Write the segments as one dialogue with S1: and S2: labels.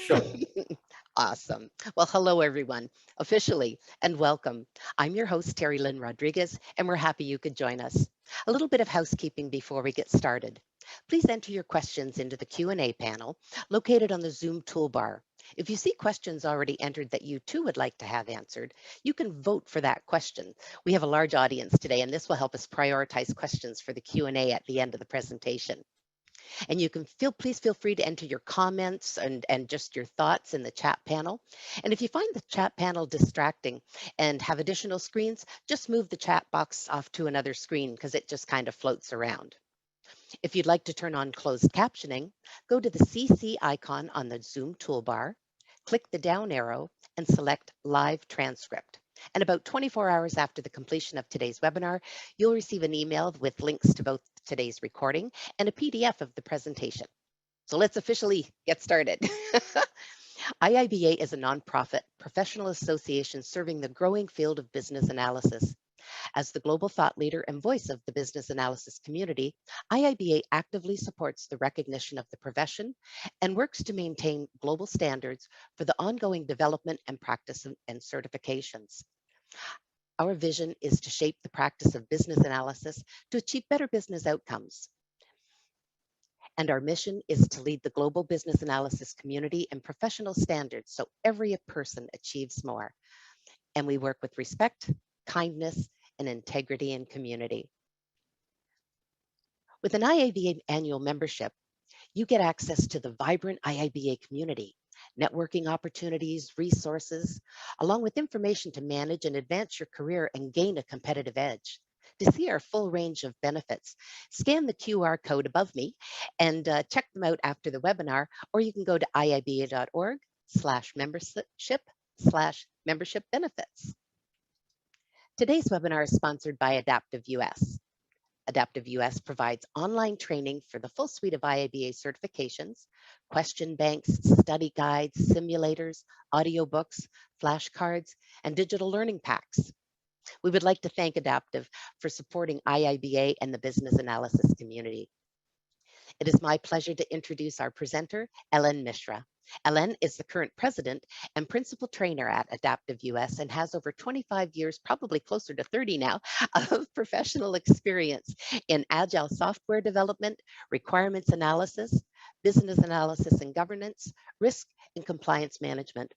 S1: Sure.
S2: Awesome. Well, hello, everyone, officially, and welcome. I'm your host, Terry Lynn Rodriguez, and we're happy you could join us. A little bit of housekeeping before we get started. Please enter your questions into the Q&A panel located on the Zoom toolbar. If you see questions already entered that you too would like to have answered, you can vote for that question. We have a large audience today, and this will help us prioritize questions for the Q&A at the end of the presentation. And you can please feel free to enter your comments and just your thoughts in the chat panel. And if you find the chat panel distracting and have additional screens, just move the chat box off to another screen because it just kind of floats around. If you'd like to turn on closed captioning, go to the CC icon on the Zoom toolbar, click the down arrow, and select Live Transcript. And about 24 hours after the completion of today's webinar, you'll receive an email with links to both today's recording and a PDF of the presentation. So let's officially get started. IIBA is a nonprofit professional association serving the growing field of business analysis. As the global thought leader and voice of the business analysis community, IIBA actively supports the recognition of the profession and works to maintain global standards for the ongoing development and practice and certifications. Our vision is to shape the practice of business analysis to achieve better business outcomes. And our mission is to lead the global business analysis community in professional standards so every person achieves more. And we work with respect, kindness, and integrity in community. With an IIBA annual membership, you get access to the vibrant IIBA community, networking opportunities, resources, along with information to manage and advance your career and gain a competitive edge. To see our full range of benefits, scan the QR code above me and check them out after the webinar, or you can go to iiba.org/membership/membership benefits. Today's webinar is sponsored by Adaptive US. Adaptive US provides online training for the full suite of IIBA certifications, question banks, study guides, simulators, audiobooks, flashcards, and digital learning packs. We would like to thank Adaptive for supporting IIBA and the business analysis community. It is my pleasure to introduce our presenter, Ellen Mishra. Ellen is the current president and principal trainer at Adaptive US and has over 25 years, probably closer to 30 now, of professional experience in agile software development, requirements analysis, business analysis and governance, risk and compliance management.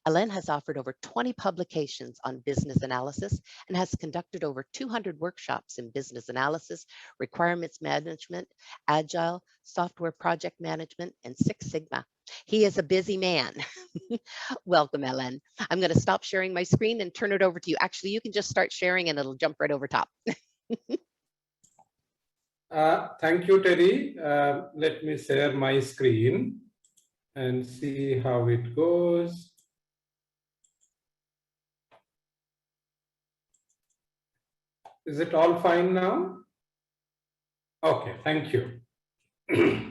S2: Ellen has offered over 20 publications on business analysis and has conducted over 200 workshops in business analysis, requirements management, agile, software project management, and Six Sigma. He is a busy man. Welcome, Ellen. I'm going to stop sharing my screen and turn it over to you. Actually, you can just start sharing and it'll jump right over top.
S1: Thank you, Terry. Let me share my screen and see how it goes. Is it all fine now? Okay, thank you.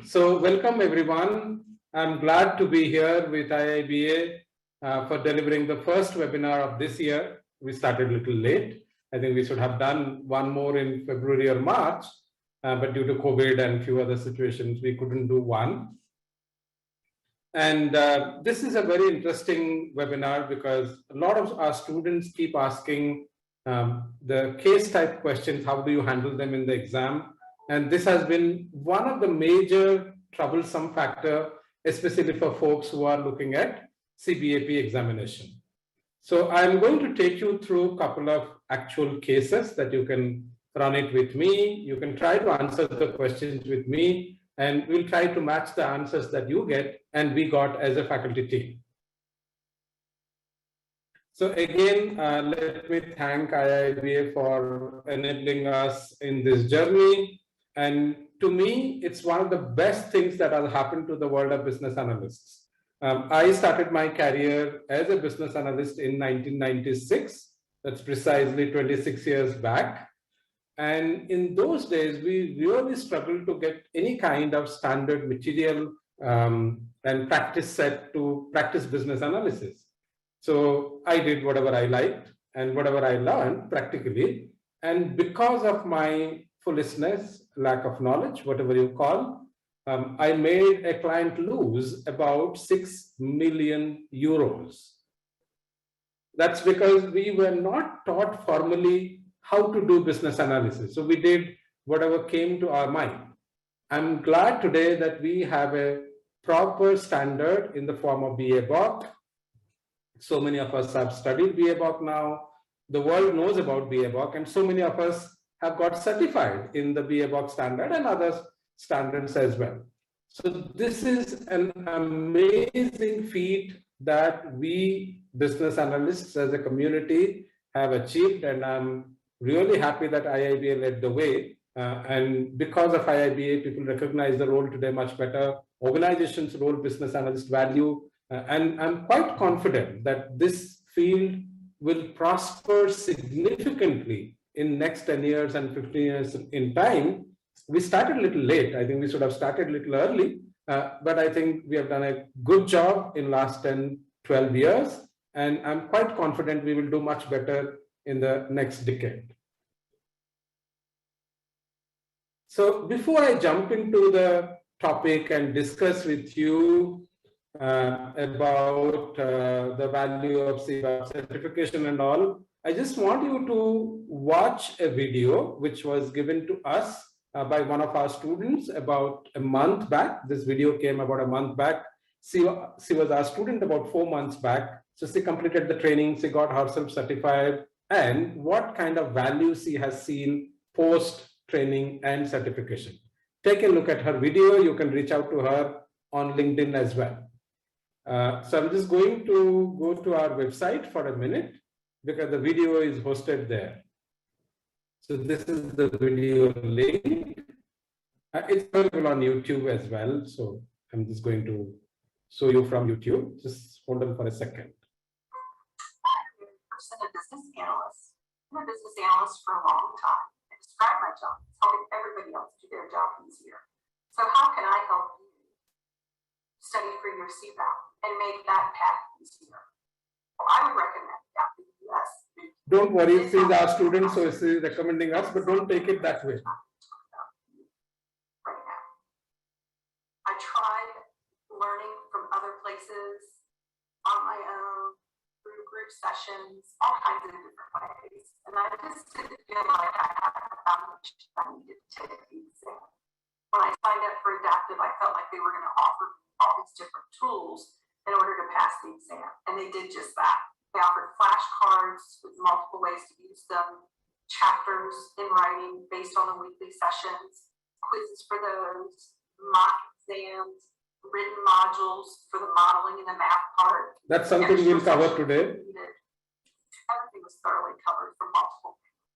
S1: So welcome, everyone. I'm glad to be here with IIBA for delivering the first webinar of this year. We started a little late. I think we should have done one more in February or March, but due to COVID and a few other situations, we couldn't do one. And this is a very interesting webinar because a lot of our students keep asking the case type questions, how do you handle them in the exam? And this has been one of the major troublesome factor, especially for folks who are looking at CBAP examination. So I'm going to take you through a couple of actual cases that you can run it with me. You can try to answer the questions with me, and we'll try to match the answers that you get and we got as a faculty team. So again, let me thank IIBA for enabling us in this journey. And to me, it's one of the best things that has happened to the world of business analysts. I started my career as a business analyst in 1996. That's precisely 26 years back. And in those days, we really struggled to get any kind of standard material and practice set to practice business analysis. So I did whatever I liked and whatever I learned practically. And because of my foolishness, lack of knowledge, whatever you call, I made a client lose about 6 million euros. That's because we were not taught formally how to do business analysis. So we did whatever came to our mind. I'm glad today that we have a proper standard in the form of BABOK. So many of us have studied BABOK now. The world knows about BABOK, and so many of us have got certified in the BABOK standard and other standards as well. So this is an amazing feat that we business analysts as a community have achieved, and I'm really happy that IIBA led the way. And because of IIBA, people recognize the role today much better. Organizations' role business analyst value, and I'm quite confident that this field will prosper significantly in next 10 years and 15 years in time. We started a little late. I think we should have started a little early, but I think we have done a good job in last 10, 12 years. And I'm quite confident we will do much better in the next decade. So before I jump into the topic and discuss with you about the value of CBAP certification and all, I just want you to watch a video which was given to us by one of our students about a month back. This video came about a month back. She was our student about 4 months back. So she completed the training, she got herself certified, and what kind of value she has seen post training and certification. Take a look at her video. You can reach out to her on LinkedIn as well. So I'm just going to go to our website for a minute because the video is hosted there. So this is the video link. It's available on YouTube as well. So I'm just going to show you from YouTube. Just hold on for a second.
S3: I'm a business analyst. I'm a business analyst for a long time. I describe my job as helping everybody else do their job easier. So how can I help you study for your CBAP and make that path easier? Well, I would recommend that the US.
S1: Don't worry, she's our student, so she's recommending us, but don't take it that way.
S3: Right now. I tried learning from other places on my own, through group sessions, all kinds of different ways. And I just didn't feel like I had the foundation I needed to take the exam. When I signed up for Adaptive, I felt like they were going to offer me all these different tools in order to pass the exam. And they did just that. They offered flashcards with multiple ways to use them, chapters in writing based on the weekly sessions, quizzes for those, mock exams, written modules for the modeling and the math part.
S1: That's something we'll cover today.
S3: Everything was thoroughly covered from multiple things.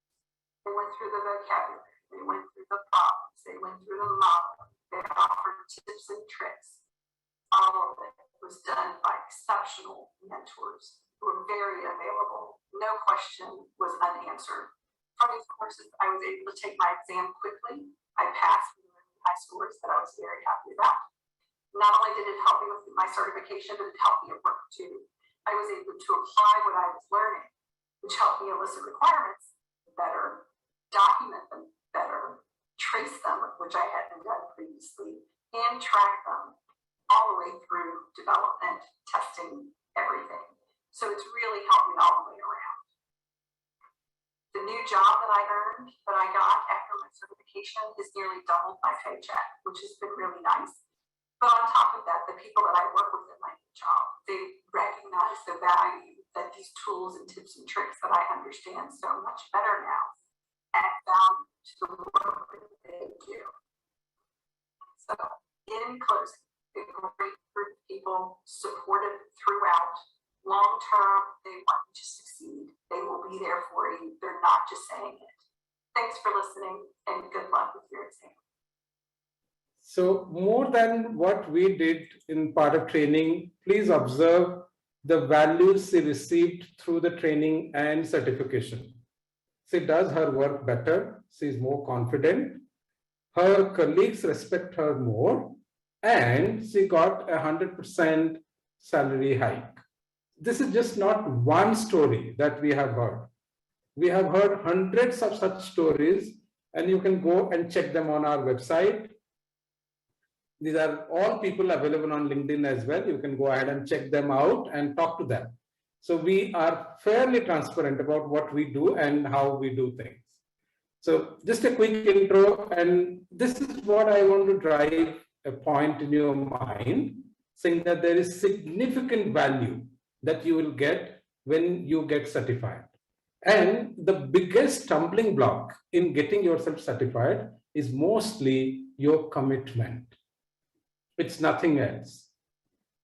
S3: They went through the vocabulary, they went through the problems, they went through the modeling, they offered tips and tricks. All of it was done by exceptional mentors who were very available. No question was unanswered. From these courses, I was able to take my exam quickly. I passed with high scores that I was very happy about. Not only did it help me with my certification, but it helped me at work too. I was able to apply what I was learning, which helped me elicit requirements better, document them better, trace them, which I hadn't done previously, and track them all the way through development, testing, everything. So it's really helped me all the way around. The new job that I got after my certification is nearly doubled my paycheck, which has been really nice. But on top of that, the people that I work with in my new job, they recognize the value that these tools and tips and tricks that I understand so much better now add value to the work that they do. So in closing, a great group of people, supportive throughout. Long term, they want you to succeed. They will be there for you. They're not just saying it. Thanks for listening and good luck with your exam.
S1: So more than what we did in part of training, please observe the values she received through the training and certification. She does her work better. She is more confident. Her colleagues respect her more, and she got 100% salary hike. This is just not one story that we have heard. We have heard hundreds of such stories, and you can go and check them on our website. These are all people available on LinkedIn as well. You can go ahead and check them out and talk to them. So we are fairly transparent about what we do and how we do things. So just a quick intro, and this is what I want to drive a point in your mind, saying that there is significant value that you will get when you get certified. And the biggest stumbling block in getting yourself certified is mostly your commitment. It's nothing else.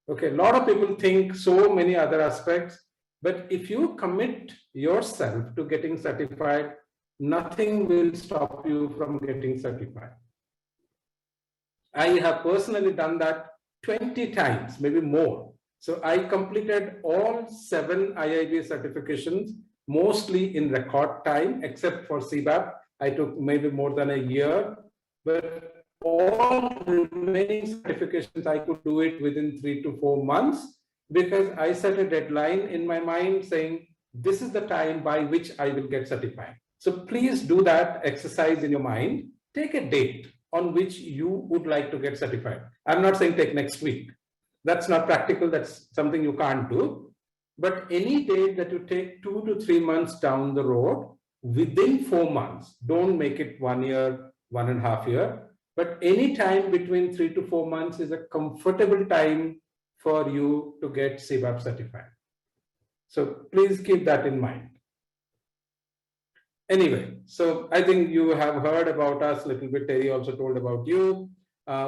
S1: Okay, a lot of people think so many other aspects, but if you commit yourself to getting certified, nothing will stop you from getting certified. I have personally done that 20 times, maybe more. So I completed all 7 IIBA certifications, mostly in record time, except for CBAP. I took maybe more than a year, but all remaining certifications, I could do it within 3 to 4 months because I set a deadline in my mind saying, this is the time by which I will get certified. So please do that exercise in your mind. Take a date on which you would like to get certified. I'm not saying take next week. That's not practical. That's something you can't do. But any date that you take 2 to 3 months down the road, within 4 months, don't make it 1 year, 1.5 years. But any time between 3 to 4 months is a comfortable time for you to get CBAP certified. So please keep that in mind. Anyway, so I think you have heard about us a little bit. Terry also told about you.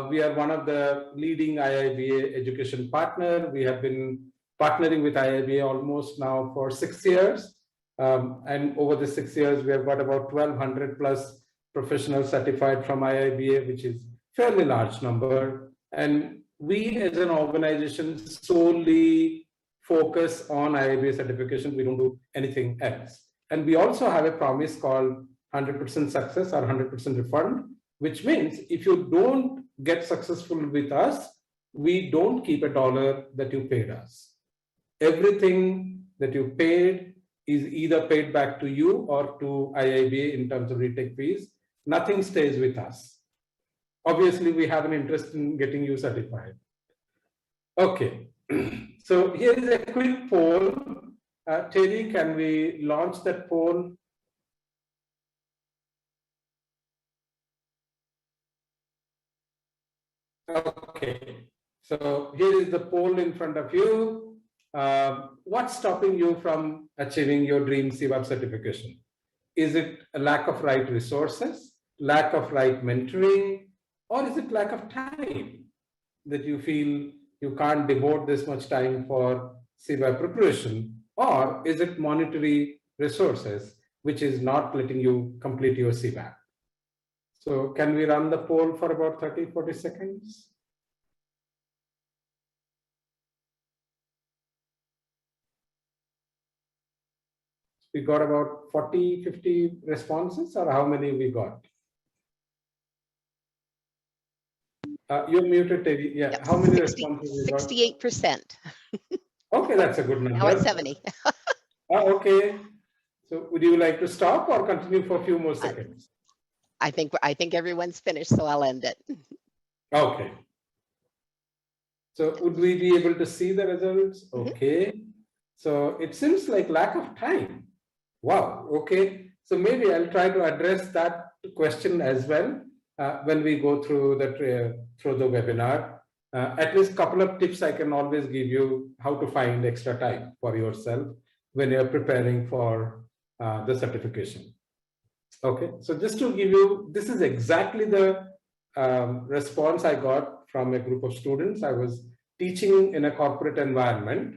S1: We are one of the leading IIBA education partner. We have been partnering with IIBA almost now for 6 years. And over the 6 years, we have got about 1,200 plus professionals certified from IIBA, which is fairly large number. And we as an organization solely focus on IIBA certification. We don't do anything else. And we also have a promise called 100% success or 100% refund, which means if you don't get successful with us, we don't keep $1 that you paid us. Everything that you paid is either paid back to you or to IIBA in terms of retake fees. Nothing stays with us. Obviously, we have an interest in getting you certified. Okay, so here is a quick poll. Terry, can we launch that poll? Okay, so here is the poll in front of you. What's stopping you from achieving your dream CBAP certification? Is it a lack of right resources, lack of right mentoring, or is it lack of time that you feel you can't devote this much time for CBAP preparation? Or is it monetary resources, which is not letting you complete your CBAP? So can we run the poll for about 30, 40 seconds? We got about 40, 50 responses, or how many we got? You're muted, Terry. Yeah,
S2: Yep,
S1: how many
S2: 60,
S1: responses we got?
S2: 68%.
S1: Okay, that's a good number.
S2: Now it's 70.
S1: Okay. So would you like to stop or continue for a few more seconds?
S2: I think everyone's finished, so I'll end it.
S1: Okay. So would we be able to see the results? Okay. So it seems like lack of time. Wow. Okay. So maybe I'll try to address that question as well when we go through the webinar. At least a couple of tips I can always give you how to find extra time for yourself when you're preparing for the certification. Okay, so just to give you, this is exactly the response I got from a group of students. I was teaching in a corporate environment.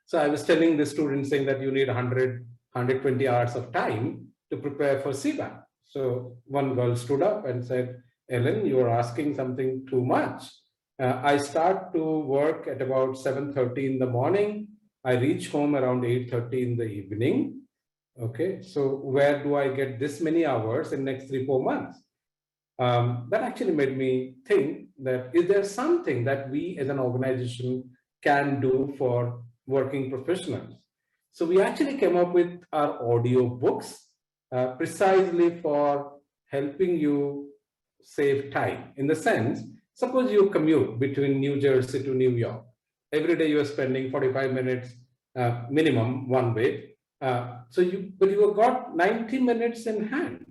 S1: So I was telling the students saying that you need 100, 120 hours of time to prepare for CBAP. So one girl stood up and said, Ellen, you are asking something too much. I start to work at about 7:30 in the morning. I reach home around 8:30 in the evening. Okay, so where do I get this many hours in next 3-4 months? That actually made me think that is there something that we as an organization can do for working professionals? So we actually came up with our audio books precisely for helping you save time. In the sense, Suppose you commute between New Jersey to New York. Every day you are spending 45 minutes minimum one way. But you have got 90 minutes in hand.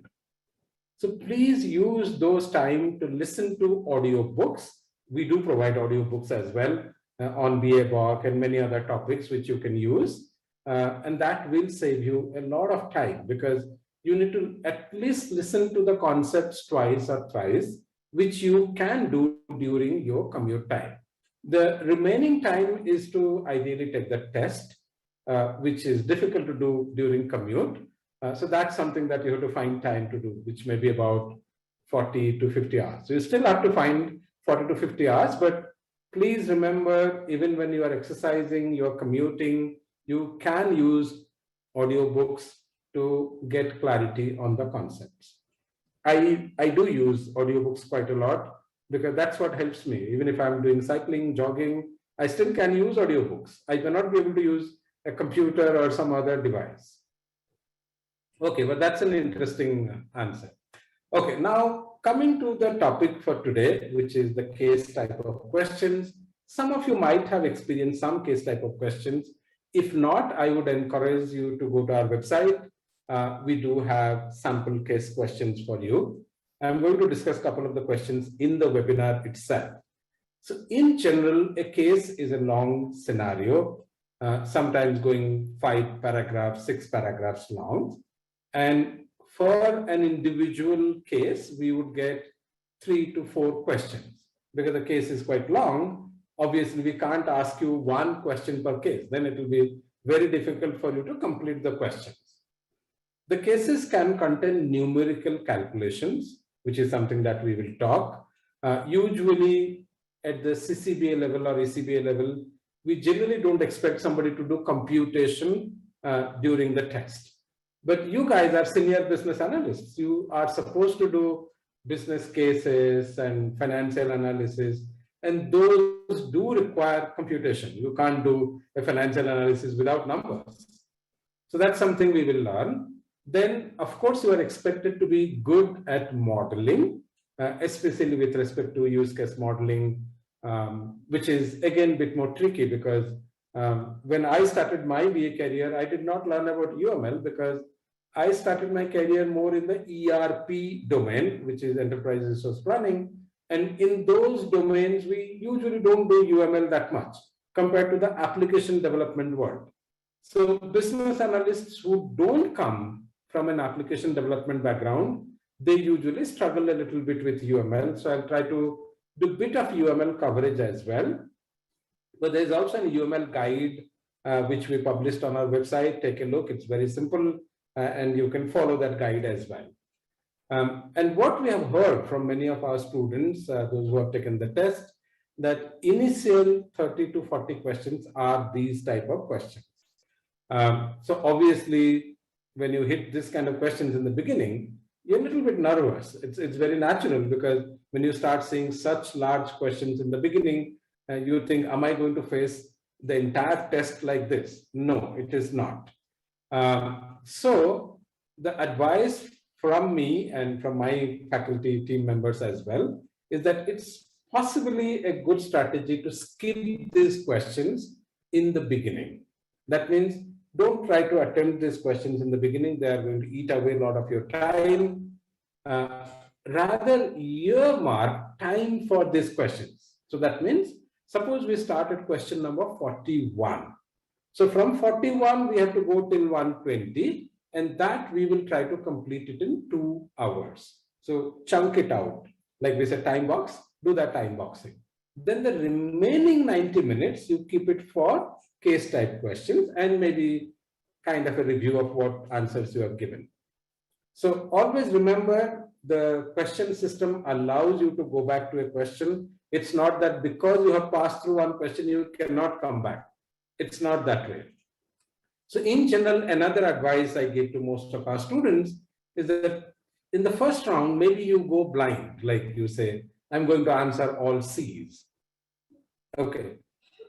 S1: So please use those time to listen to audiobooks. We do provide audiobooks as well on BABOK and many other topics which you can use. And that will save you a lot of time, because you need to at least listen to the concepts twice or thrice, which you can do during your commute time. The remaining time is to ideally take the test, which is difficult to do during commute. So that's something that you have to find time to do, which may be about 40 to 50 hours. So you still have to find 40 to 50 hours, but please remember, even when you are exercising, you're commuting, you can use audiobooks to get clarity on the concepts. I do use audiobooks quite a lot, because that's what helps me. Even if I'm doing cycling, jogging, I still can use audiobooks. I cannot be able to use a computer or some other device. Okay, well, that's an interesting answer. Okay, now coming to the topic for today, which is the case type of questions. Some of you might have experienced some case type of questions. If not, I would encourage you to go to our website. We do have sample case questions for you. I'm going to discuss a couple of the questions in the webinar itself. So in general, a case is a long scenario, sometimes going 5 paragraphs, 6 paragraphs long. And for an individual case, we would get 3 to 4 questions. Because the case is quite long, obviously we can't ask you one question per case. Then it will be very difficult for you to complete the questions. The cases can contain numerical calculations, which is something that we will talk. Usually at the CCBA level or ECBA level, we generally don't expect somebody to do computation during the test. But you guys are senior business analysts. You are supposed to do business cases and financial analysis, and those do require computation. You can't do a financial analysis without numbers. So that's something we will learn. Then, of course, you are expected to be good at modeling, especially with respect to use case modeling, which is, again, a bit more tricky, because when I started my BA career, I did not learn about UML, because I started my career more in the ERP domain, which is enterprise resource planning. And in those domains, we usually don't do UML that much compared to the application development world. So business analysts who don't come from an application development background, they usually struggle a little bit with UML. So I'll try to do a bit of UML coverage as well. But there's also an UML guide, which we published on our website. Take a look. It's very simple, and you can follow that guide as well. And what we have heard from many of our students, those who have taken the test, that initial 30 to 40 questions are these type of questions. So obviously, when you hit this kind of questions in the beginning, you're a little bit nervous. It's very natural, because when you start seeing such large questions in the beginning, you think, am I going to face the entire test like this? No, it is not. So the advice from me and from my faculty team members as well is that it's possibly a good strategy to skip these questions in the beginning. That means don't try to attempt these questions in the beginning. They are going to eat away a lot of your time. Rather, earmark time for these questions. So that means, suppose we start at question number 41. So from 41, we have to go till 120, and that we will try to complete it in 2 hours. So chunk it out. Like we said, time box, do that time boxing. Then the remaining 90 minutes, you keep it for case type questions and maybe kind of a review of what answers you have given. So always remember, the question system allows you to go back to a question. It's not that because you have passed through one question, you cannot come back. It's not that way. So in general, another advice I give to most of our students is that in the first round, maybe you go blind, like you say, I'm going to answer all C's. Okay.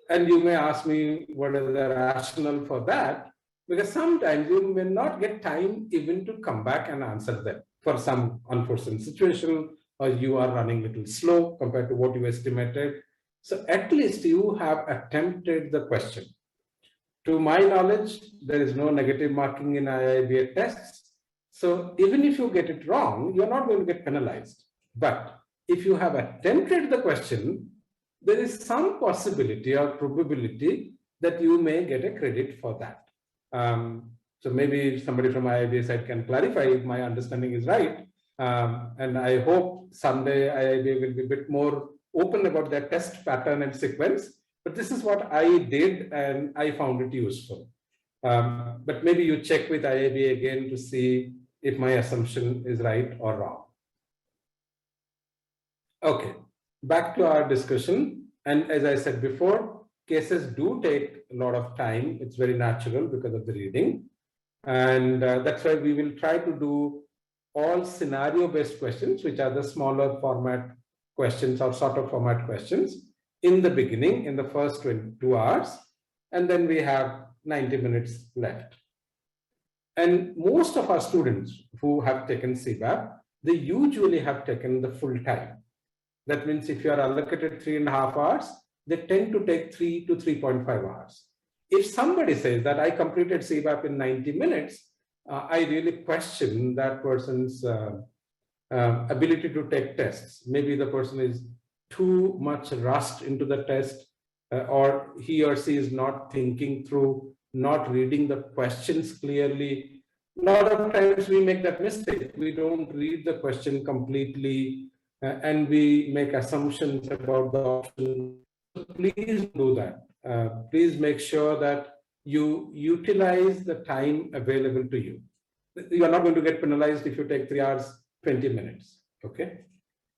S1: And you may ask me, what is the rationale for that? Because sometimes you may not get time even to come back and answer them for some unforeseen situation or you are running a little slow compared to what you estimated. So at least you have attempted the question. To my knowledge, there is no negative marking in IIBA tests. So even if you get it wrong, you're not going to get penalized. But if you have attempted the question, there is some possibility or probability that you may get a credit for that. So maybe somebody from IIBA side can clarify if my understanding is right. And I hope someday IIBA will be a bit more open about their test pattern and sequence. But this is what I did, and I found it useful. But maybe you check with IIBA again to see if my assumption is right or wrong. Okay, back to our discussion. And as I said before, cases do take a lot of time. It's very natural because of the reading. And that's why we will try to do all scenario-based questions, which are the smaller format questions or sort of format questions in the beginning, in the first 2 hours. And then we have 90 minutes left. And most of our students who have taken CBAP, they usually have taken the full time. That means if you are allocated 3.5 hours, they tend to take 3 to 3.5 hours. If somebody says that I completed CBAP in 90 minutes, I really question that person's ability to take tests. Maybe the person is too much rushed into the test, or he or she is not thinking through, not reading the questions clearly. A lot of times we make that mistake. We don't read the question completely, and we make assumptions about the option. Please do that. Please make sure that you utilize the time available to you. You are not going to get penalized if you take 3 hours, 20 minutes. Okay.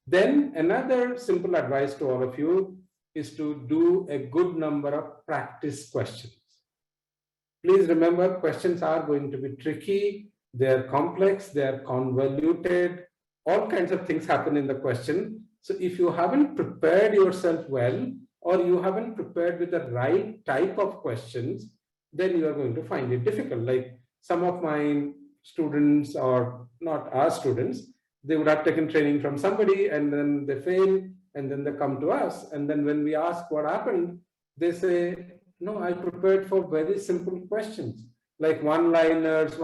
S1: Then another simple advice to all of you is to do a good number of practice questions. Please remember, questions are going to be tricky. They're complex, they're convoluted. All kinds of things happen in the question. So if you haven't prepared yourself well, or you haven't prepared with the right type of questions, then you are going to find it difficult. Like some of my students, or not our students, they would have taken training from somebody and then they fail, and then they come to us. And then when we ask what happened, they say, no, I prepared for very simple questions, like one-liners.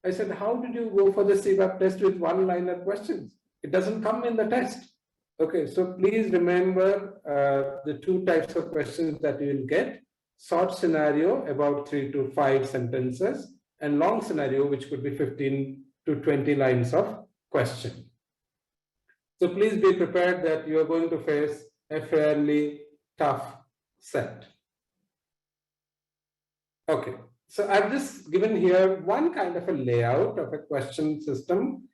S1: I said, how did you go for the CBAP test with one-liner questions? It doesn't come in the test. Okay, so please remember the 2 types of questions that you will get: short scenario, about 3 to 5 sentences, and long scenario, which could be 15 to 20 lines of question. So please be prepared that you are going to face a fairly tough set. Okay, so I've just given here one kind of a layout of a question system.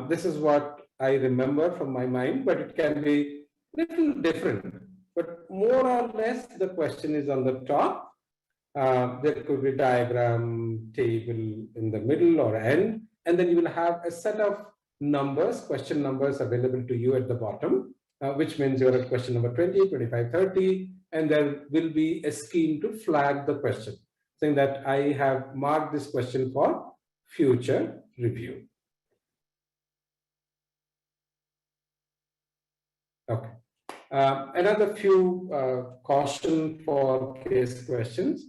S1: This is what I remember from my mind, but it can be a little different. But more or less, the question is on the top. There could be diagram, table in the middle or end, and then you will have a set of numbers, question numbers available to you at the bottom, which means you're at question number 20, 25, 30, and there will be a scheme to flag the question, saying that I have marked this question for future review. Okay. Another few caution for case questions.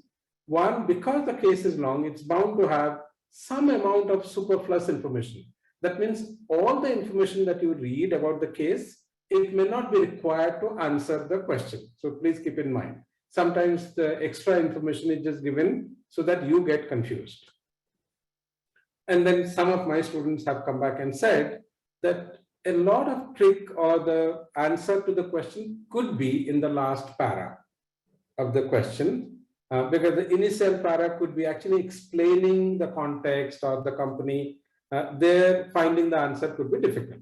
S1: One, because the case is long, it's bound to have some amount of superfluous information. That means all the information that you read about the case, it may not be required to answer the question. So please keep in mind. Sometimes the extra information is just given so that you get confused. And then some of my students have come back and said that a lot of trick or the answer to the question could be in the last para of the question, because the initial para could be actually explaining the context or the company. There finding the answer could be difficult.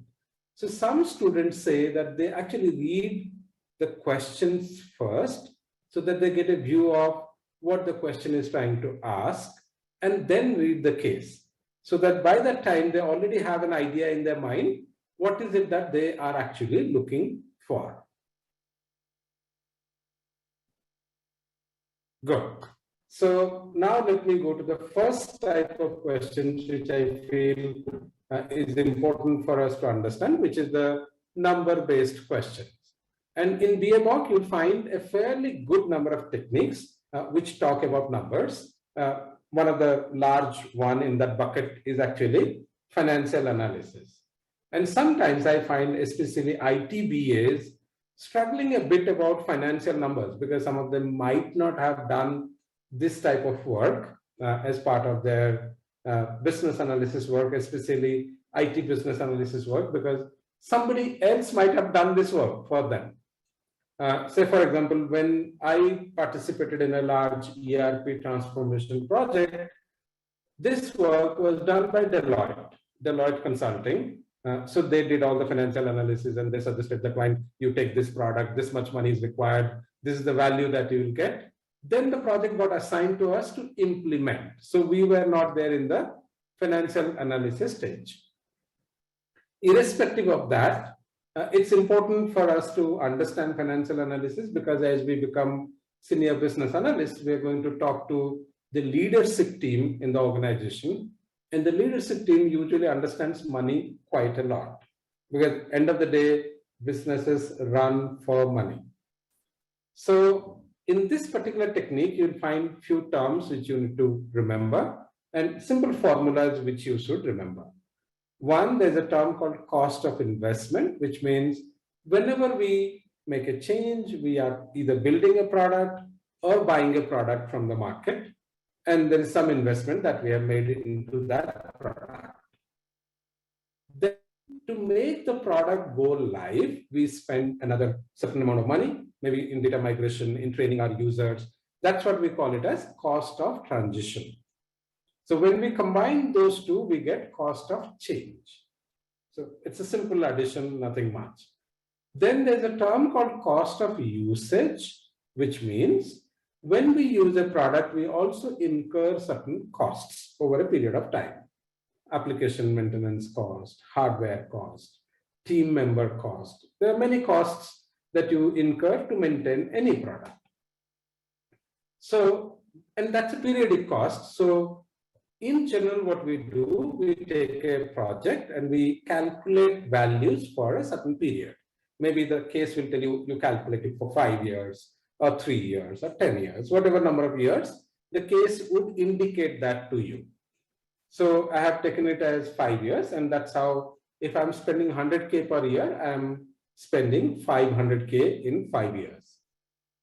S1: So some students say that they actually read the questions first so that they get a view of what the question is trying to ask, and then read the case, so that by that time they already have an idea in their mind what is it that they are actually looking for. Good. So now let me go to the first type of questions which I feel is important for us to understand, which is the number-based questions. And in BABOK, you'll find a fairly good number of techniques which talk about numbers. One of the large one in that bucket is actually financial analysis. And sometimes I find especially ITBAs struggling a bit about financial numbers because some of them might not have done this type of work as part of their business analysis work, especially IT business analysis work, because somebody else might have done this work for them. Say, for example, when I participated in a large ERP transformation project, this work was done by Deloitte Consulting. So they did all the financial analysis and they suggested that when you take this product, this much money is required, this is the value that you will get. Then the project got assigned to us to implement. So we were not there in the financial analysis stage. Irrespective of that, it's important for us to understand financial analysis because as we become senior business analysts, we're going to talk to the leadership team in the organization. And the leadership team usually understands money quite a lot because at the end of the day, businesses run for money. So in this particular technique, you'll find few terms which you need to remember and simple formulas which you should remember. One, there's a term called cost of investment, which means whenever we make a change, we are either building a product or buying a product from the market. And there is some investment that we have made into that product. Then to make the product go live, we spend another certain amount of money, maybe in data migration, in training our users. That's what we call it as cost of transition. So when we combine those two, we get cost of change. So it's a simple addition, nothing much. Then there's a term called cost of usage, which means when we use a product, we also incur certain costs over a period of time. Application maintenance cost, hardware cost, team member cost. There are many costs that you incur to maintain any product. So, and that's a periodic cost. So in general, what we do, we take a project and we calculate values for a certain period. Maybe the case will tell you, you calculate it for 5 years or 3 years or 10 years, whatever number of years, the case would indicate that to you. So I have taken it as 5 years, and that's how, if I'm spending 100K per year, I'm spending 500K in 5 years.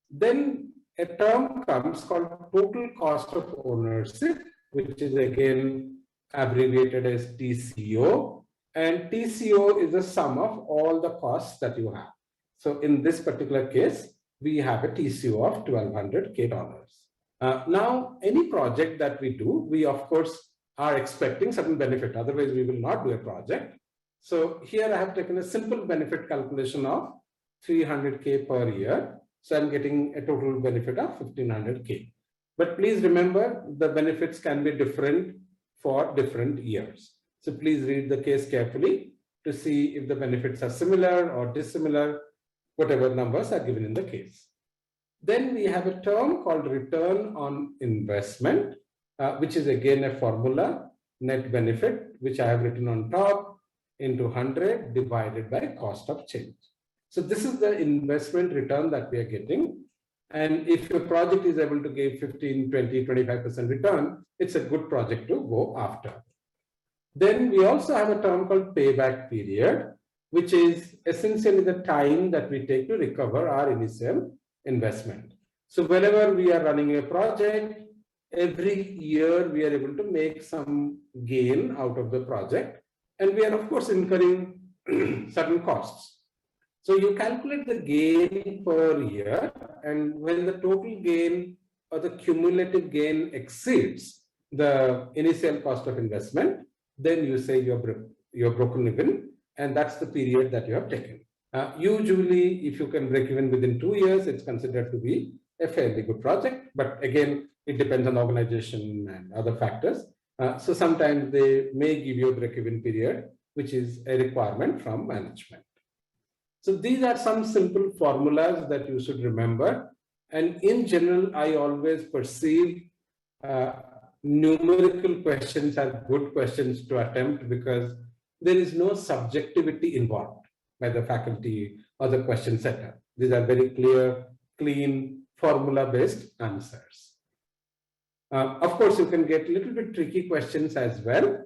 S1: Then a term comes called total cost of ownership, which is again abbreviated as TCO. And TCO is the sum of all the costs that you have. So in this particular case, we have a TCO of $1,200K. Now, any project that we do, we of course are expecting certain benefit. Otherwise, we will not do a project. So here I have taken a simple benefit calculation of 300K per year. So I'm getting a total benefit of 1,500K. But please remember, the benefits can be different for different years. So please read the case carefully to see if the benefits are similar or dissimilar, whatever numbers are given in the case. Then we have a term called return on investment, which is again a formula, net benefit, which I have written on top, into 100 divided by cost of change. So this is the investment return that we are getting. And if your project is able to give 15, 20, 25% return, it's a good project to go after. Then we also have a term called payback period, which is essentially the time that we take to recover our initial investment. So whenever we are running a project, every year we are able to make some gain out of the project. And we are, of course, incurring certain costs. So you calculate the gain per year, and when the total gain or the cumulative gain exceeds the initial cost of investment, then you say you're broken even, and that's the period that you have taken. Usually, if you can break even within 2 years, it's considered to be a fairly good project. But again, it depends on the organization and other factors. So sometimes they may give you a break-even period, which is a requirement from management. So these are some simple formulas that you should remember. And in general, I always perceive numerical questions are good questions to attempt because there is no subjectivity involved by the faculty or the question setter. These are very clear, clean, formula-based answers. Of course, you can get a little bit tricky questions as well.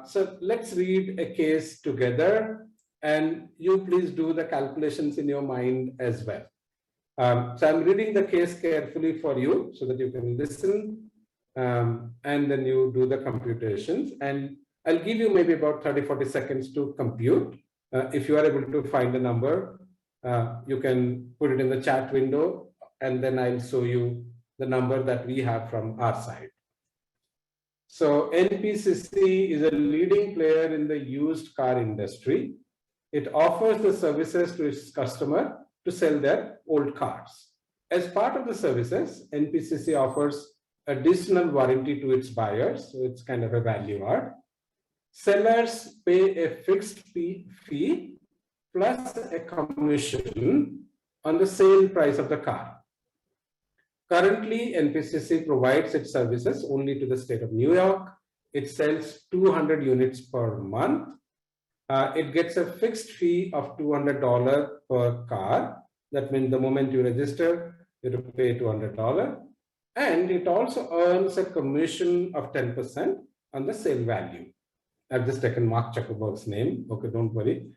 S1: So let's read a case together and you please do the calculations in your mind as well. So I'm reading the case carefully for you so that you can listen and then you do the computations. And I'll give you maybe about 30-40 seconds to compute. If you are able to find the number, you can put it in the chat window and then I'll show you the number that we have from our side. So NPCC is a leading player in the used car industry. It offers the services to its customer to sell their old cars. As part of the services, NPCC offers additional warranty to its buyers, so it's kind of a value add. Sellers pay a fixed fee plus a commission on the sale price of the car. Currently, NPCC provides its services only to the state of New York. It sells 200 units per month. It gets a fixed fee of $200 per car. That means the moment you register, you have to pay $200. And it also earns a commission of 10% on the sale value. I've just taken Mark Zuckerberg's name. Okay, don't worry.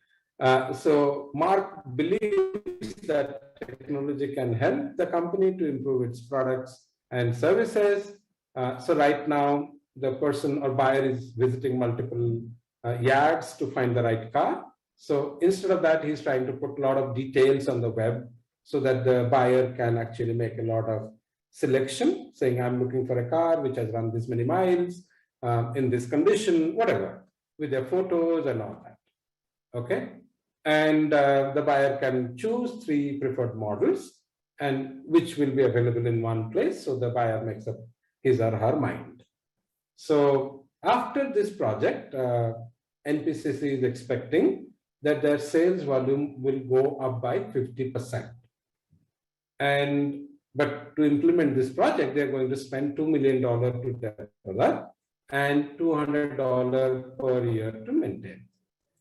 S1: So Mark believes that technology can help the company to improve its products and services. So right now, the person or buyer is visiting multiple yards to find the right car. So instead of that, he's trying to put a lot of details on the web so that the buyer can actually make a lot of selection, saying, I'm looking for a car which has run this many miles, in this condition, whatever, with their photos and all that. Okay. And the buyer can choose 3 preferred models and which will be available in one place. So the buyer makes up his or her mind. So after this project, NPCC is expecting that their sales volume will go up by 50%. But to implement this project, they're going to spend $2 million to develop and $200 per year to maintain.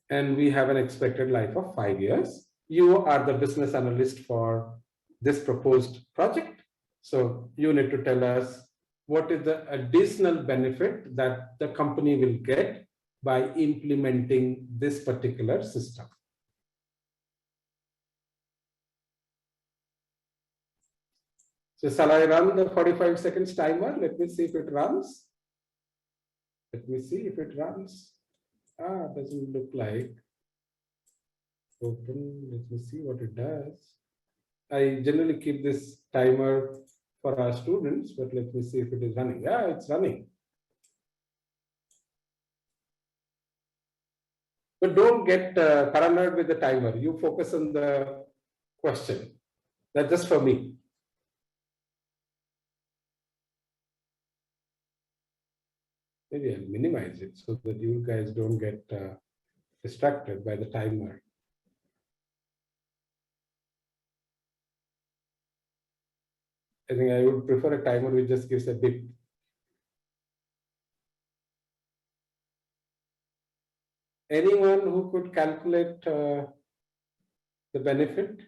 S1: And we have an expected life of 5 years. You are the business analyst for this proposed project. So you need to tell us what is the additional benefit that the company will get by implementing this particular system. So shall I run the 45 seconds timer? Let me see if it runs. Let me see if it runs. Doesn't look like. Open, let me see what it does. I generally keep this timer for our students, but let me see if it is running. Yeah, it's running. But don't get paranoid with the timer. You focus on the question. That's just for me. Maybe I'll minimize it so that you guys don't get distracted by the timer. I think I would prefer a timer which just gives a beep. Anyone who could calculate the benefit?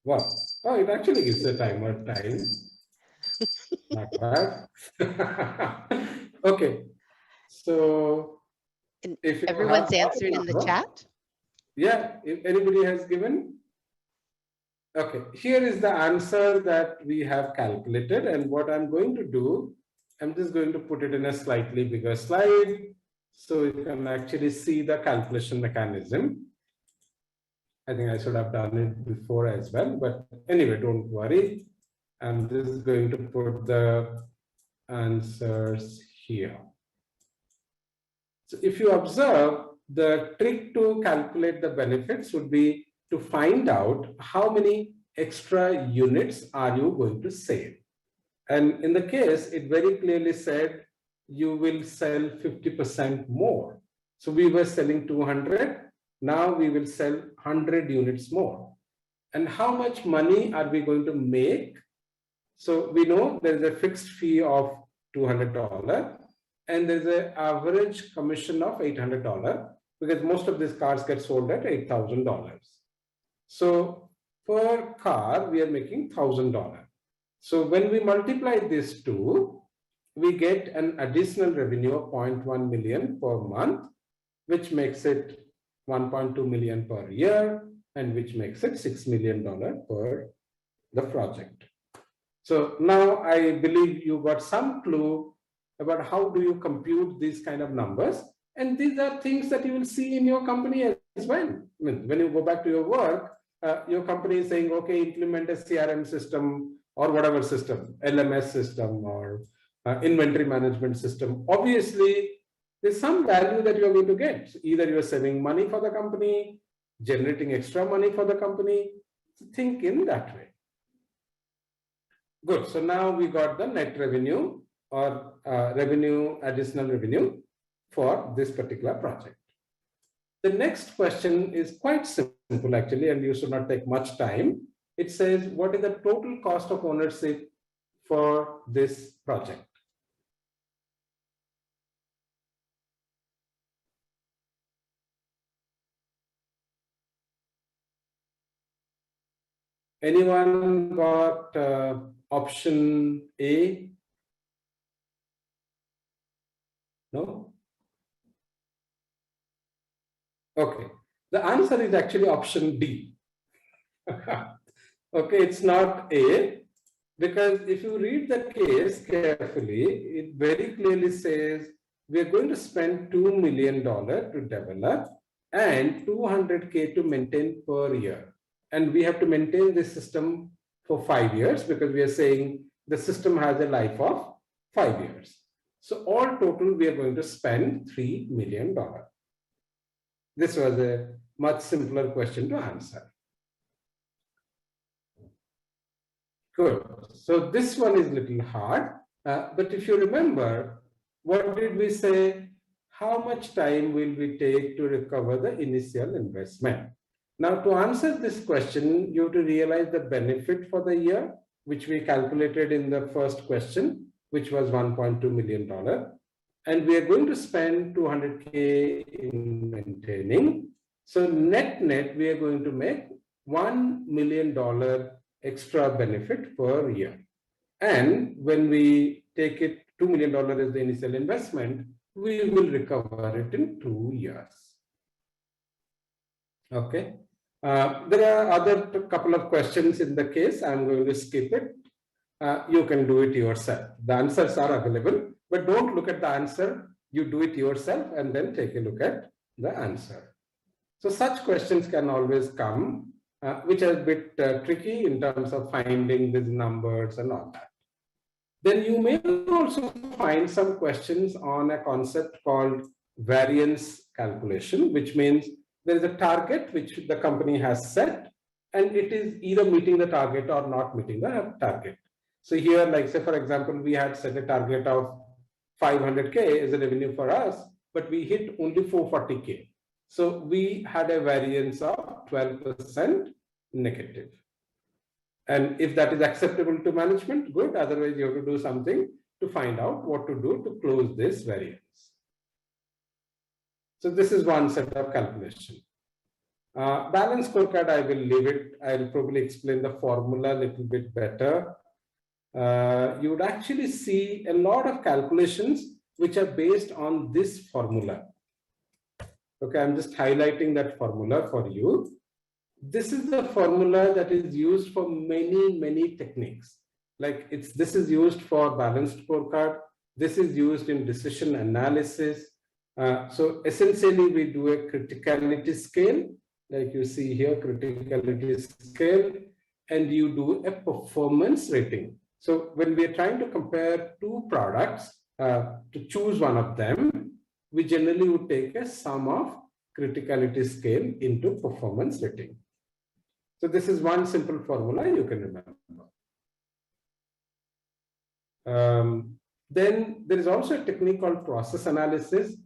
S1: Wow. Oh, it actually gives a timer time. Not bad. Okay. So if
S2: everyone's answered in the chat?
S1: Yeah, if anybody has given. Okay, here is the answer that we have calculated, and what I'm going to do, I'm just going to put it in a slightly bigger slide so you can actually see the calculation mechanism. I think I should have done it before as well, but anyway, don't worry. I'm just going to put the answers here. So if you observe, the trick to calculate the benefits would be to find out how many extra units are you going to sell. And in the case, it very clearly said you will sell 50% more. So we were selling 200. Now we will sell 100 units more. And how much money are we going to make? So we know there is a fixed fee of $200 and there's an average commission of $800 because most of these cars get sold at $8,000. So per car, we are making $1,000. So when we multiply these two, we get an additional revenue of 0.1 million per month, which makes it 1.2 million per year, and which makes it $6 million per the project. So now I believe you got some clue about how do you compute these kind of numbers. And these are things that you will see in your company as well. I mean, when you go back to your work, your company is saying, okay, implement a CRM system or whatever system, LMS system or inventory management system. Obviously, there's some value that you're going to get. Either you're saving money for the company, generating extra money for the company. Think in that way. Good. So now we got the net revenue or additional revenue for this particular project. The next question is quite simple actually, and you should not take much time. It says, what is the total cost of ownership for this project? Anyone got option A? No? Okay. The answer is actually option D. Okay, it's not A, because if you read the case carefully, it very clearly says we are going to spend $2 million to develop and 200K to maintain per year. And we have to maintain this system for 5 years because we are saying the system has a life of 5 years. So all total, we are going to spend $3 million. This was a much simpler question to answer. Good. So this one is a little hard, but if you remember, what did we say? How much time will we take to recover the initial investment? Now, to answer this question, you have to realize the benefit for the year, which we calculated in the first question, which was $1.2 million. And we are going to spend 200K in maintaining. So net, we are going to make $1 million extra benefit per year. And when we take it, $2 million as the initial investment, we will recover it in 2 years. Okay. There are other couple of questions in the case. I'm going to skip it. You can do it yourself. The answers are available, but don't look at the answer. You do it yourself and then take a look at the answer. So such questions can always come, which are a bit tricky in terms of finding these numbers and all that. Then you may also find some questions on a concept called variance calculation, which means there is a target which the company has set, and it is either meeting the target or not meeting the target. So here, like say, for example, we had set a target of 500K as a revenue for us, but we hit only 440K. So we had a variance of 12% negative. And if that is acceptable to management, good. Otherwise, you have to do something to find out what to do to close this variance. So this is one set of calculation. Balance scorecard, I will leave it. I'll probably explain the formula a little bit better. You would actually see a lot of calculations which are based on this formula. Okay, I'm just highlighting that formula for you. This is the formula that is used for many, many techniques. Like this is used for balanced scorecard. This is used in decision analysis. So essentially we do a criticality scale, like you see here, criticality scale, and you do a performance rating. So when we are trying to compare two products, to choose one of them, we generally would take a sum of criticality scale into performance rating. So this is one simple formula you can remember. Then there is also a technique called process analysis,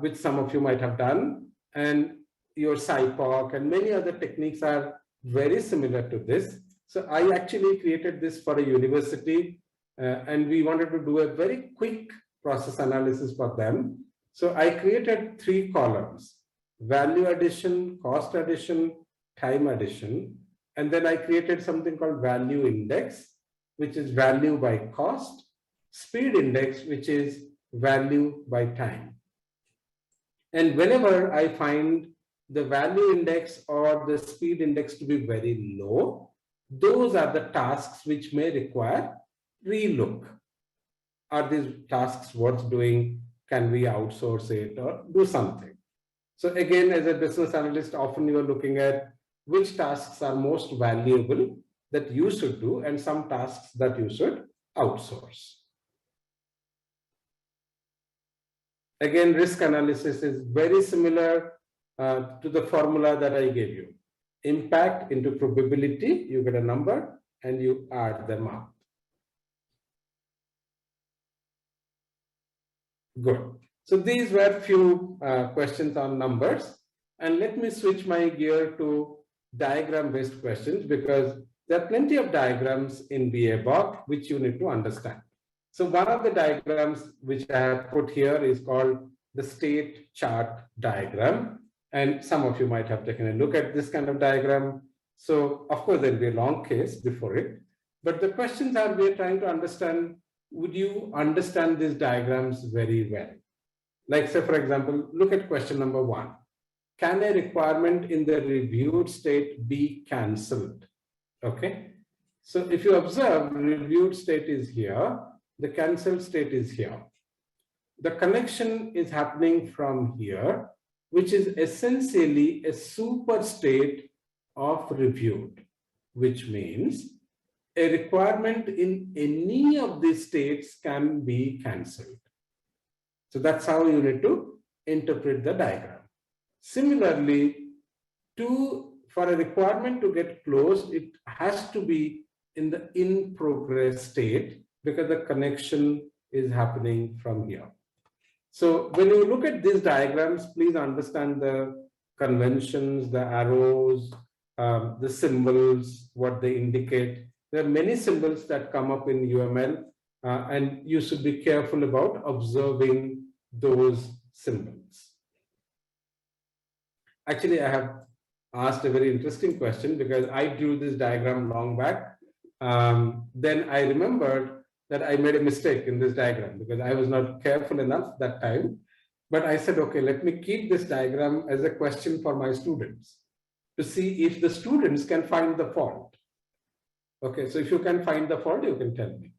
S1: which some of you might have done, and your CIPOC and many other techniques are very similar to this. So I actually created this for a university and we wanted to do a very quick process analysis for them. So I created 3 columns: value addition, cost addition, time addition. And then I created something called value index, which is value by cost, speed index, which is value by time. And whenever I find the value index or the speed index to be very low, those are the tasks which may require relook. Are these tasks worth doing? Can we outsource it or do something? So again, as a business analyst, often you are looking at which tasks are most valuable that you should do and some tasks that you should outsource. Again, risk analysis is very similar to the formula that I gave you. Impact into probability, you get a number and you add them up. Good. So these were few questions on numbers. And let me switch my gear to diagram-based questions because there are plenty of diagrams in BABOK which you need to understand. So one of the diagrams which I have put here is called the state chart diagram. And some of you might have taken a look at this kind of diagram. So of course, there'll be a long case before it. But the questions are, we're trying to understand, would you understand these diagrams very well? Like say, for example, look at question number 1. Can a requirement in the reviewed state be cancelled? Okay. So if you observe, reviewed state is here, the cancelled state is here. The connection is happening from here, which is essentially a super state of reviewed, which means a requirement in any of these states can be cancelled. So that's how you need to interpret the diagram. Similarly, for a requirement to get closed, it has to be in the in progress state because the connection is happening from here. So when you look at these diagrams, please understand the conventions, the arrows, the symbols, what they indicate. There are many symbols that come up in UML, and you should be careful about observing those symbols. Actually, I have asked a very interesting question because I drew this diagram long back. Then I remembered that I made a mistake in this diagram because I was not careful enough that time. But I said, okay, let me keep this diagram as a question for my students to see if the students can find the fault. Okay, so if you can find the fault, you can tell me.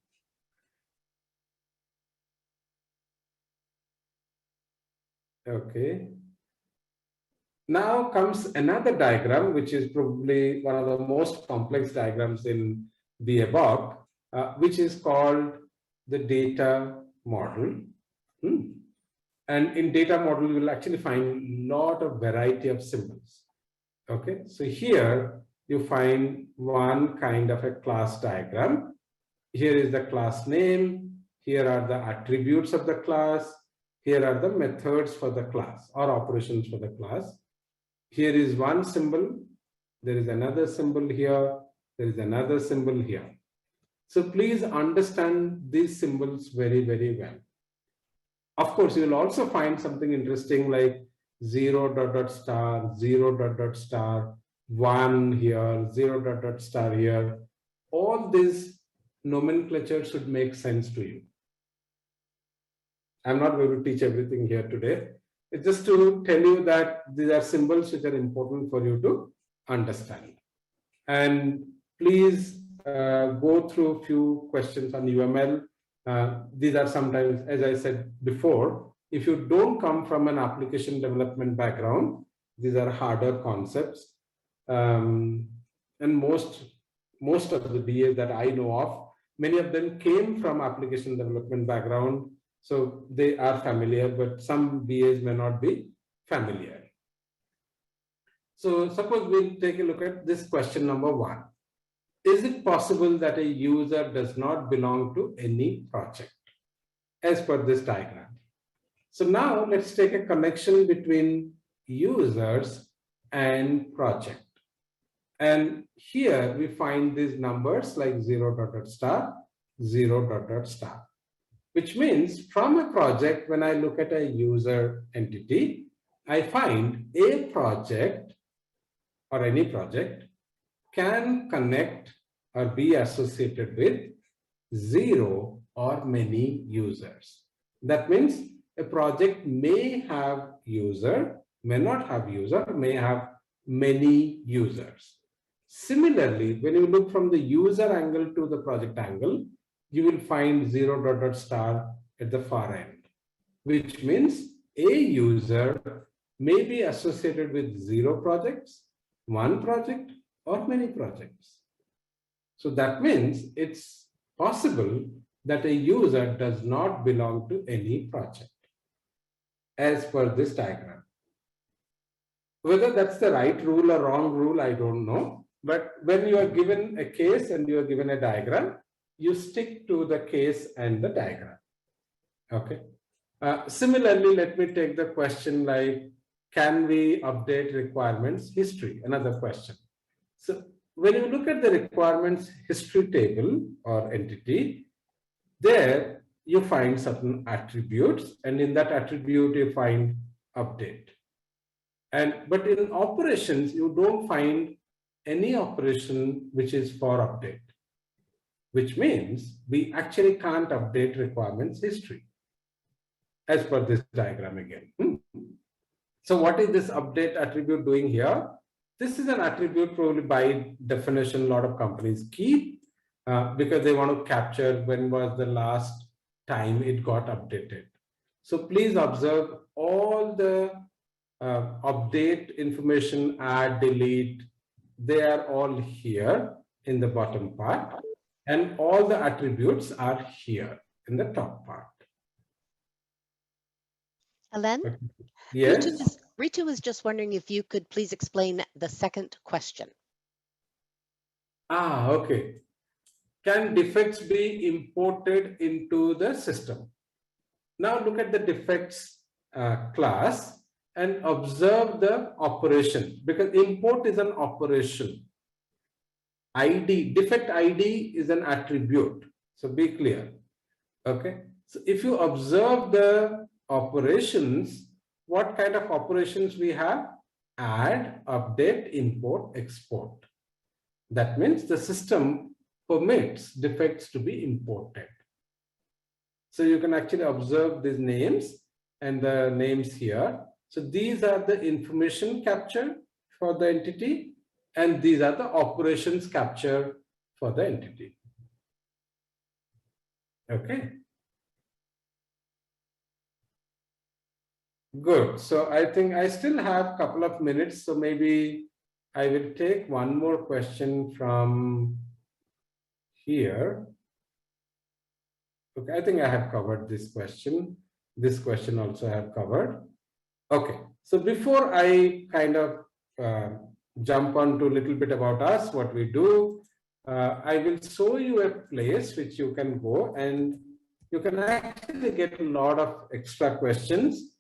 S1: Okay. Now comes another diagram, which is probably one of the most complex diagrams in BABOK, which is called the data model. And in data model, you will actually find a lot of variety of symbols. Okay, so here you find one kind of a class diagram. Here is the class name. Here are the attributes of the class. Here are the methods for the class or operations for the class. Here is one symbol. There is another symbol here. There is another symbol here. So please understand these symbols very, very well. Of course, you will also find something interesting like 0 ... star, 0 ... star, 1 here, 0 ... star here. All this nomenclature should make sense to you. I'm not going to teach everything here today. It's just to tell you that these are symbols which are important for you to understand. And please go through a few questions on UML. These are sometimes, as I said before, if you don't come from an application development background, these are harder concepts. And most of the BAs that I know of, many of them came from application development background. So they are familiar, but some BAs may not be familiar. So suppose we'll take a look at this question number 1. Is it possible that a user does not belong to any project as per this diagram? So now let's take a connection between users and project. And here we find these numbers like 0 dot dot star, 0 dot dot star, which means from a project, when I look at a user entity, I find a project or any project can connect or be associated with 0 or many users. That means a project may have user, may not have user, may have many users. Similarly, when you look from the user angle to the project angle, you will find 0 dot dot star at the far end, which means a user may be associated with 0 projects, 1 project, or many projects. So that means it's possible that a user does not belong to any project as per this diagram. Whether that's the right rule or wrong rule, I don't know. But when you are given a case and you are given a diagram, you stick to the case and the diagram. Okay. Similarly, let me take the question like, can we update requirements history? Another question. So when you look at the requirements history table or entity, there you find certain attributes, and in that attribute you find update. But in operations, you don't find any operation which is for update, which means we actually can't update requirements history as per this diagram again. So what is this update attribute doing here? This is an attribute probably by definition a lot of companies keep because they want to capture when was the last time it got updated. So please observe all the update information, add, delete, they are all here in the bottom part, and all the attributes are here in the top part.
S2: Alan?
S1: Yes.
S2: Ritu was just wondering if you could please explain the second question.
S1: Okay. Can defects be imported into the system? Now look at the defects class and observe the operation, because import is an operation. ID, defect ID is an attribute. So be clear. Okay. So if you observe the operations, what kind of operations we have? Add, update, import, export. That means the system permits defects to be imported. So you can actually observe these names and the names here. So these are the information capture for the entity, and these are the operations capture for the entity. Okay. Good. So I think I still have a couple of minutes, so maybe I will take one more question from here. Okay, I think I have covered this question. This question also I have covered. Okay, so before I kind of jump on to a little bit about us, what we do, I will show you a place which you can go and you can actually get a lot of extra questions,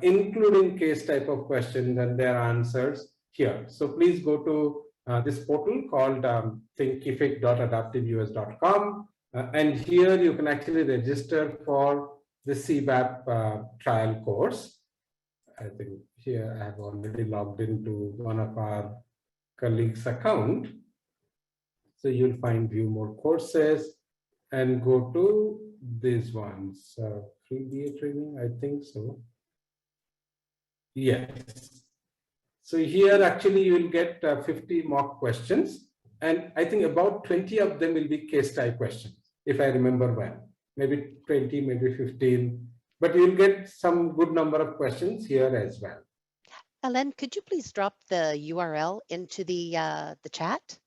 S1: including case type of questions and their answers here. So please go to this portal called thinkific.adaptiveus.com. And here you can actually register for the CBAP trial course. I think here I have already logged into one of our colleagues' account. So you'll find view more courses and go to these ones. Free BA training, I think so. Yes. So here actually you will get 50 mock questions. And I think about 20 of them will be case type questions, if I remember well. Maybe 20, maybe 15. But you'll get some good number of questions here as well.
S2: Alan, could you please drop the URL into the chat?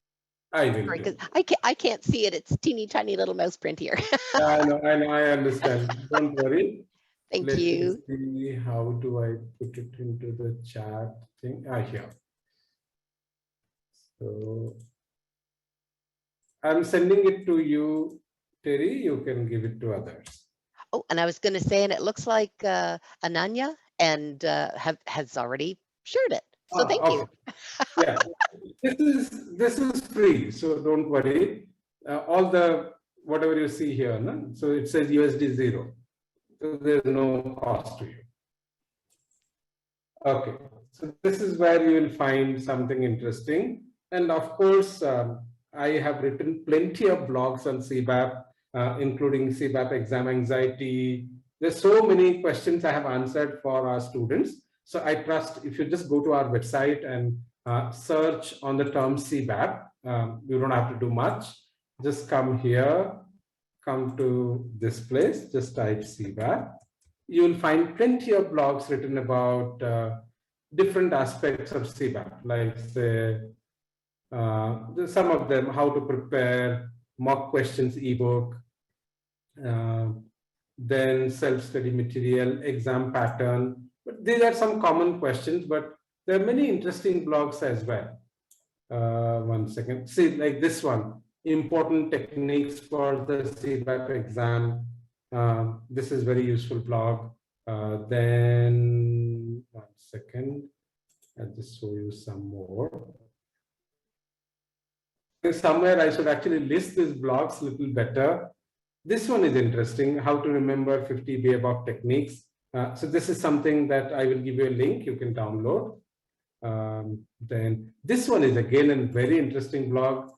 S1: I will do.
S2: I can't see it. It's teeny tiny little mouse print here.
S1: I know, I understand. Don't worry.
S2: Thank
S1: Let
S2: you.
S1: me see, how do I put it into the chat thing? Here. So I'm sending it to you, Terry. You can give it to others.
S2: Oh, and I was going to say, and it looks like Ananya and has already shared it. So thank you.
S1: Yeah. This is free, so don't worry. All the whatever you see here, no? So it says USD 0. So there's no cost to you. Okay, so this is where you will find something interesting. And of course, I have written plenty of blogs on CBAP, including CBAP exam anxiety. There's so many questions I have answered for our students. So I trust if you just go to our website and search on the term CBAP, you don't have to do much. Just come here, come to this place, just type CBAP. You will find plenty of blogs written about different aspects of CBAP, like say, some of them, how to prepare mock questions ebook, then self-study material, exam pattern. But these are some common questions, but there are many interesting blogs as well. One second. See, like this one, important techniques for the CBAP exam. This is very useful blog. Then one second, I'll just show you some more. Somewhere I should actually list these blogs a little better. This one is interesting, how to remember 50 BABOK techniques. So this is something that I will give you a link you can download. Then this one is again a very interesting blog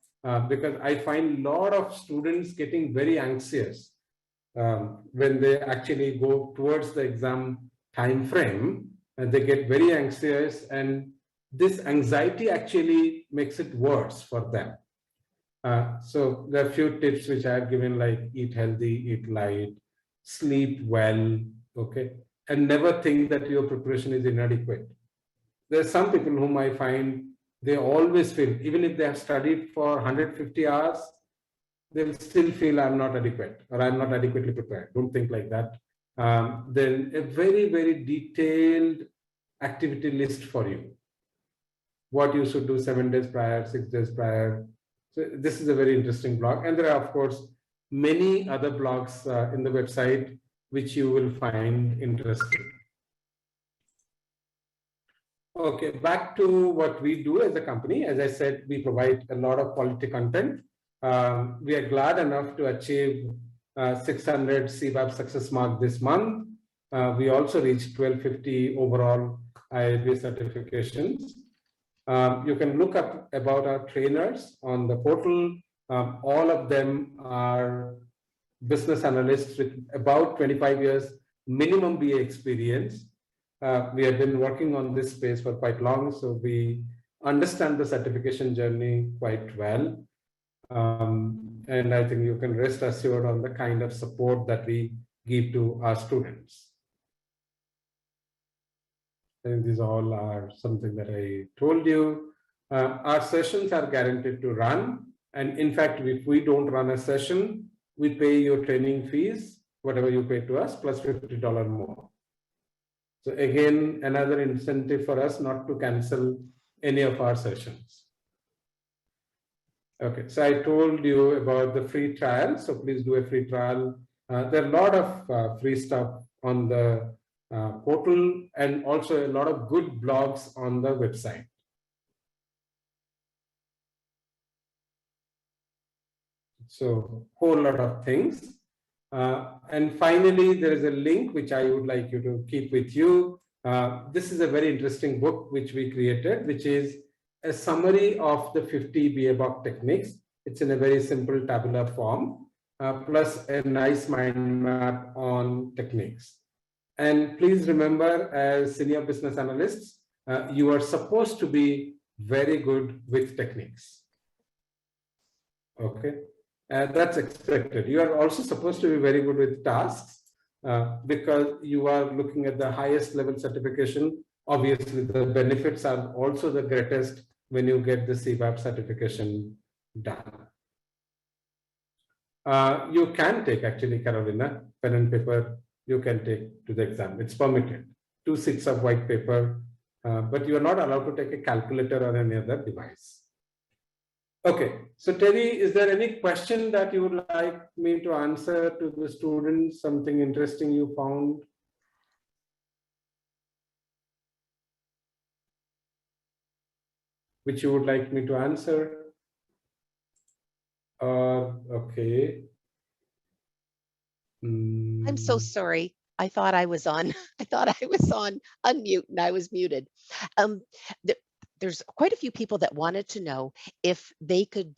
S1: because I find a lot of students getting very anxious when they actually go towards the exam time frame, and they get very anxious, and this anxiety actually makes it worse for them. So there are a few tips which I have given, like eat healthy, eat light, sleep well, okay, and never think that your preparation is inadequate. There are some people whom I find they always feel, even if they have studied for 150 hours, they'll still feel I'm not adequate or I'm not adequately prepared. Don't think like that. Then a very, very detailed activity list for you. What you should do 7 days prior, 6 days prior. So this is a very interesting blog. And there are, of course, many other blogs in the website which you will find interesting. Okay, back to what we do as a company. As I said, we provide a lot of quality content. We are glad enough to achieve 600 CBAP success mark this month. We also reached 1250 overall IIBA certifications. You can look up about our trainers on the portal. All of them are business analysts with about 25 years minimum BA experience. We have been working on this space for quite long, so we understand the certification journey quite well. And I think you can rest assured on the kind of support that we give to our students. And these all are something that I told you. Our sessions are guaranteed to run. And in fact, if we don't run a session, we pay your training fees, whatever you pay to us, plus $50 more. So again, another incentive for us not to cancel any of our sessions. Okay, so I told you about the free trial, so please do a free trial. There are a lot of free stuff on the portal and also a lot of good blogs on the website. So whole lot of things. And finally, there is a link which I would like you to keep with you. This is a very interesting book which we created, which is a summary of the 50 BABOK techniques. It's in a very simple tabular form, plus a nice mind map on techniques. And please remember, as senior business analysts, you are supposed to be very good with techniques. Okay, that's expected. You are also supposed to be very good with tasks because you are looking at the highest level certification. Obviously, the benefits are also the greatest when you get the CBAP certification done. You can take, actually, Carolina, pen and paper, you can take to the exam. It's permitted. 2 sheets of white paper, but you are not allowed to take a calculator or any other device. Okay, so Terry, is there any question that you would like me to answer to the students? Something interesting you found? which you would like me to answer? Okay.
S2: I'm so sorry. I thought I was on. I thought I was on unmute and I was muted. There's quite a few people that wanted to know if they could,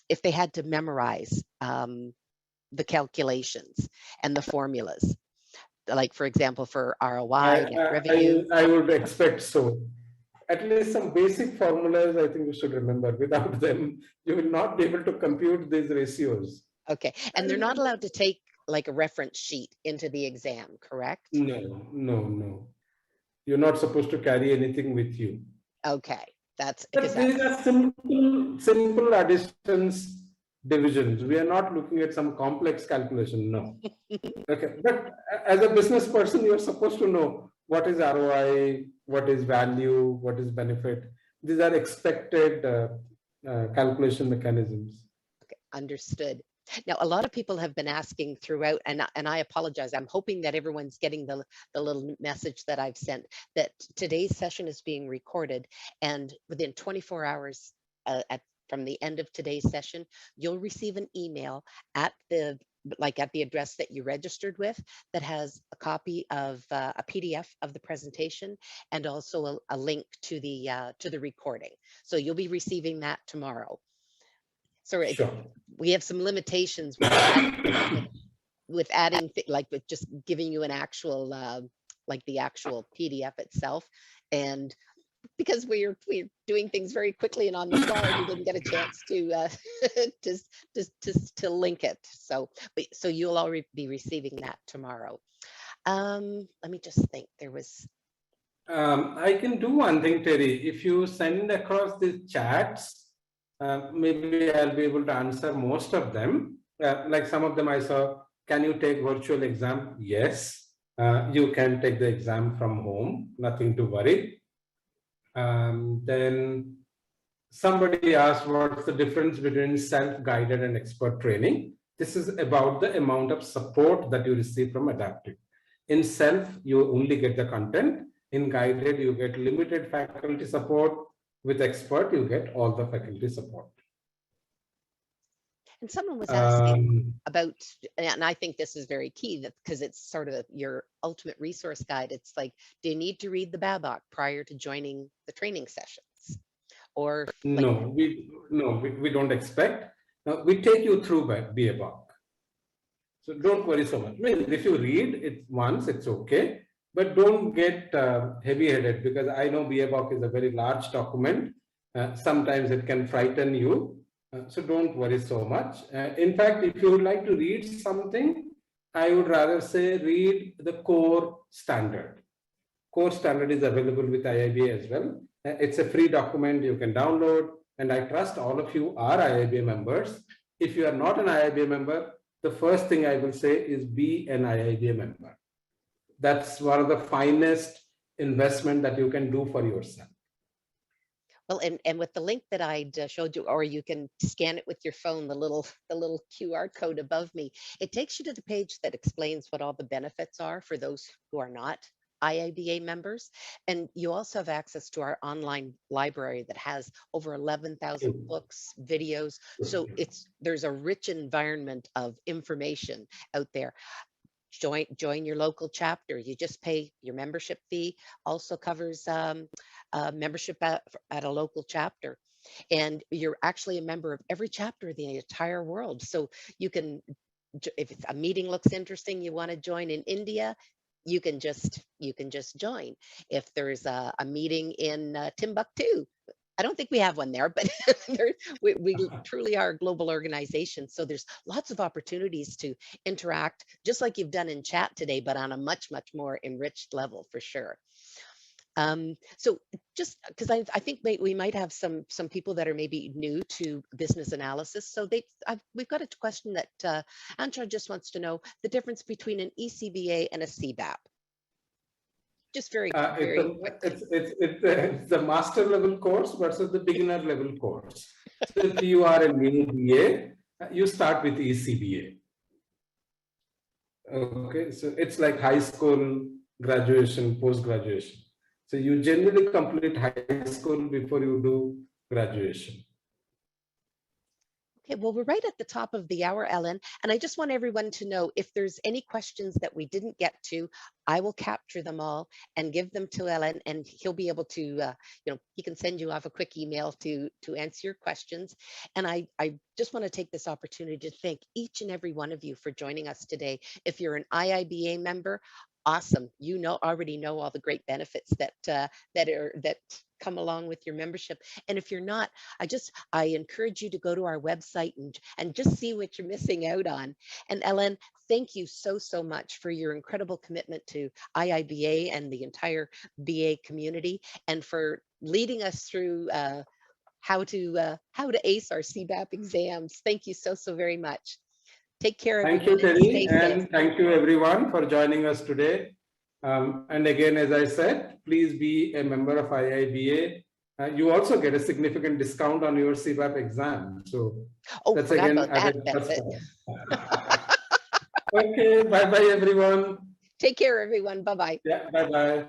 S2: if they had to memorize the calculations and the formulas. Like, for example, for ROI, net revenue.
S1: I would expect so. At least some basic formulas, I think you should remember. Without them, you will not be able to compute these ratios.
S2: Okay, and they're not allowed to take like a reference sheet into the exam, correct?
S1: No. You're not supposed to carry anything with you.
S2: Okay, that's
S1: But
S2: because
S1: these are simple additions, divisions. We are not looking at some complex calculation, no. Okay, but as a business person, you're supposed to know what is ROI, what is value, what is benefit. These are expected calculation mechanisms.
S2: Okay, understood. Now, a lot of people have been asking throughout, and I apologize. I'm hoping that everyone's getting the little message that I've sent, that today's session is being recorded, and within 24 hours from the end of today's session, you'll receive an email at the address that you registered with that has a copy of a PDF of the presentation and also a link to the recording. So you'll be receiving that tomorrow. Sorry,
S1: Sure.
S2: We have some limitations with adding, with just giving you an actual, like the actual PDF itself. And because we're doing things very quickly and on the fly, we didn't get a chance to to link it. So you'll all be receiving that tomorrow. Let me just think. There was.
S1: I can do one thing, Terry. If you send across the chats, maybe I'll be able to answer most of them. Like some of them I saw, can you take virtual exam? Yes, you can take the exam from home, nothing to worry. Then somebody asked what's the difference between self-guided and expert training. This is about the amount of support that you receive from adaptive. In self, you only get the content. In guided, you get limited faculty support. With expert, you get all the faculty support.
S2: And someone was asking about, and I think this is very key, because it's sort of your ultimate resource guide. It's like, do you need to read the BABOK prior to joining the training sessions? Or
S1: no, we don't expect. We take you through BABOK. So don't worry so much. I mean, if you read it once, it's okay. But don't get heavy-headed, because I know BABOK is a very large document. Sometimes it can frighten you. So don't worry so much. In fact, if you would like to read something, I would rather say read the core standard. Core standard is available with IIBA as well. It's a free document you can download. And I trust all of you are IIBA members. If you are not an IIBA member, the first thing I will say is be an IIBA member. That's one of the finest investment that you can do for yourself.
S2: Well, and with the link that I showed you, or you can scan it with your phone, the little QR code above me, it takes you to the page that explains what all the benefits are for those who are not IIBA members. And you also have access to our online library that has over 11,000 books, videos. So there's a rich environment of information out there. Join your local chapter. You just pay your membership fee. Also covers membership at a local chapter, and you're actually a member of every chapter of the entire world. So you can, if a meeting looks interesting, you want to join in India, you can just join. If there's a meeting in Timbuktu, I don't think we have one there, but we truly are a global organization. So there's lots of opportunities to interact, just like you've done in chat today, but on a much, much more enriched level for sure. So just because I think we might have some people that are maybe new to business analysis. So we've got a question that Anshar just wants to know the difference between an ECBA and a CBAP. Just very quickly.
S1: It's the master level course versus the beginner level course. So if you are a new BA, you start with ECBA. Okay, so it's like high school, graduation, post-graduation. So you generally complete high school before you do graduation.
S2: Okay, well, we're right at the top of the hour, Ellen, and I just want everyone to know if there's any questions that we didn't get to, I will capture them all and give them to Ellen, and he'll be able to, he can send you off a quick email to answer your questions. And I just want to take this opportunity to thank each and every one of you for joining us today. If you're an IIBA member, awesome. You already know all the great benefits that come along with your membership. And if you're not, I encourage you to go to our website and just see what you're missing out on. And Ellen, thank you so much for your incredible commitment to IIBA and the entire BA community, and for leading us through how to ace our CBAP exams. Thank you so very much. Take care,
S1: Thank you,
S2: everyone, and
S1: Terry,
S2: stay safe.
S1: and thank you everyone for joining us today. And again, as I said, please be a member of IIBA. You also get a significant discount on your CBAP exam. So that's again added plus. Okay, bye-bye everyone.
S2: Take care, everyone. Bye-bye.
S1: Yeah, bye-bye.